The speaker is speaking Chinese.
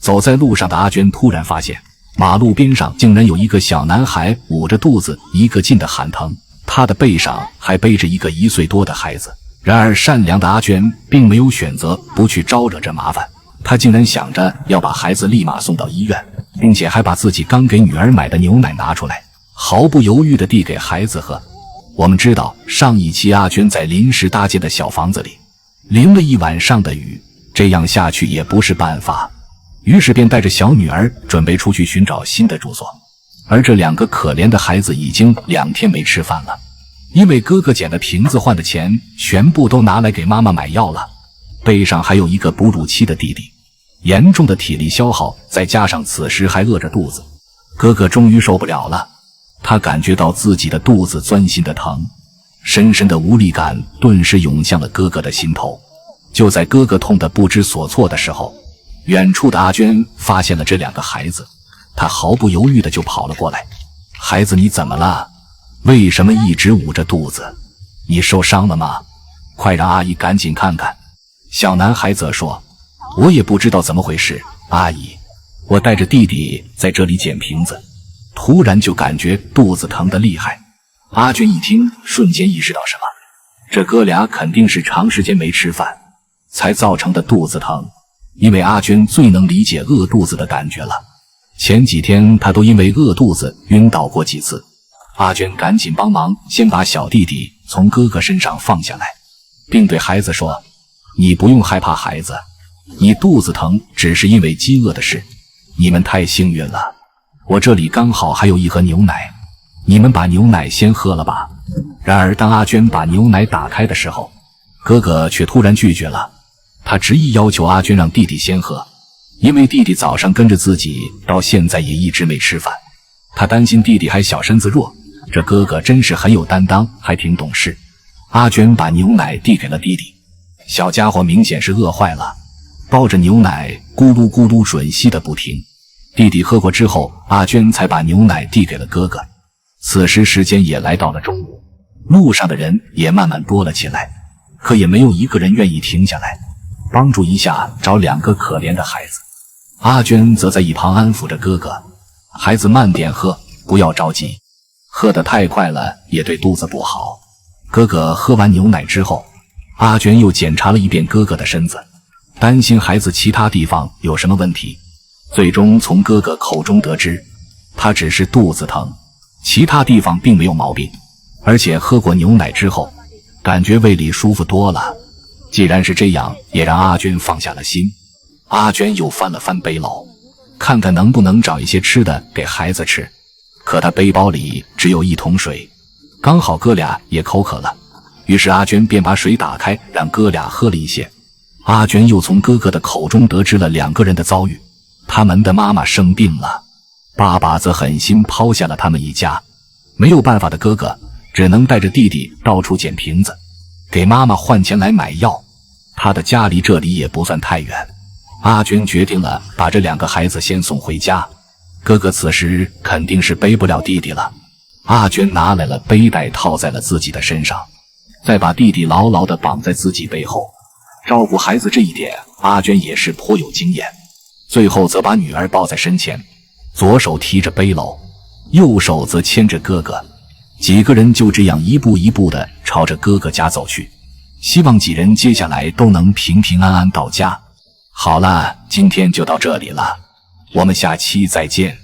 走在路上的阿娟突然发现，馬路邊上竟然有一個小男孩捂着肚子，一個勁的喊疼，他的背上還背着一個1歲多的孩子。然而善良的阿娟並沒有選擇不去招惹這麻煩，她竟然想着要把孩子立馬送到醫院，並且還把自己剛給女兒買的牛奶拿出來，毫不猶豫地遞給孩子喝。我們知道上一期阿娟在臨時搭建的小房子裡淋了一晚上的雨，這樣下去也不是辦法，於是便帶着小女兒準備出去尋找新的住所。而這2個可憐的孩子已經2天沒吃飯了，因為哥哥撿的瓶子換的錢全部都拿來給媽媽買藥了，背上還有一個哺乳期的弟弟，嚴重的體力消耗再加上此時還餓着肚子，哥哥終於受不了了，他感覺到自己的肚子鑽心的疼，深深的無力感頓時湧向了哥哥的心頭。就在哥哥痛得不知所措的時候，遠處的阿娟發現了這2個孩子，她毫不猶豫的就跑了過來。孩子，你怎麼了？為什麼一直捂着肚子？你受傷了嗎？快讓阿姨趕緊看看。小男孩則說，我也不知道怎麼回事，阿姨，我帶着弟弟在這裡撿瓶子，突然就感覺肚子疼得厲害。阿娟一听，瞬間意識到什麼，這哥倆肯定是長時間沒吃飯才造成的肚子疼，因為阿娟最能理解餓肚子的感覺了。前幾天她都因為餓肚子暈倒過幾次。阿娟趕緊幫忙，先把小弟弟從哥哥身上放下來，並對孩子說，你不用害怕，孩子，你肚子疼只是因為飢餓的事，你們太幸運了，我這裡剛好還有一盒牛奶，你們把牛奶先喝了吧。然而當阿娟把牛奶打開的時候，哥哥卻突然拒絕了，他執意要求阿娟讓弟弟先喝，因為弟弟早上跟着自己到現在也一直沒吃飯，他擔心弟弟還小身子弱，這哥哥真是很有擔当，還挺懂事。阿娟把牛奶遞給了弟弟，小家伙明顯是餓壞了，抱着牛奶咕嚕咕嚕吮吸的不停。弟弟喝過之後，阿娟才把牛奶遞給了哥哥。此時時間也來到了中午，路上的人也慢慢多了起来，可也没有一個人願意停下來幫助一下找2個可憐的孩子。阿娟則在一旁安撫着哥哥，孩子慢點喝，不要着急，喝得太快了也對肚子不好。哥哥喝完牛奶之后，阿娟又檢查了一遍哥哥的身子，擔心孩子其他地方有什麼問題，最終從哥哥口中得知，他只是肚子疼，其他地方並沒有毛病，而且喝過牛奶之後感覺胃裡舒服多了。既然是這樣，也讓阿娟放下了心。阿娟又翻了翻背篓，看看能不能找一些吃的给孩子吃，可她背包裡只有1桶水，剛好哥倆也口渴了，於是阿娟便把水打開，讓哥倆喝了一些。阿娟又從哥哥的口中得知了2個人的遭遇，他們的媽媽生病了，爸爸則狠心拋下了他們一家。沒有辦法的哥哥只能帶着弟弟到處撿瓶子，給媽媽換錢來買藥。他的家離這裡也不算太遠，阿娟決定了把這2個孩子先送回家。哥哥此時肯定是背不了弟弟了，阿娟拿來了背帶套在了自己的身上，再把弟弟牢牢地綁在自己背後。照顧孩子這一點，阿娟也是頗有經驗。最後則把女兒抱在身前，左手提着背篓，右手則牽着哥哥，幾個人就這樣一步一步地朝着哥哥家走去，希望幾人接下來都能平平安安到家。好了，今天就到這裡了，我們下期再見。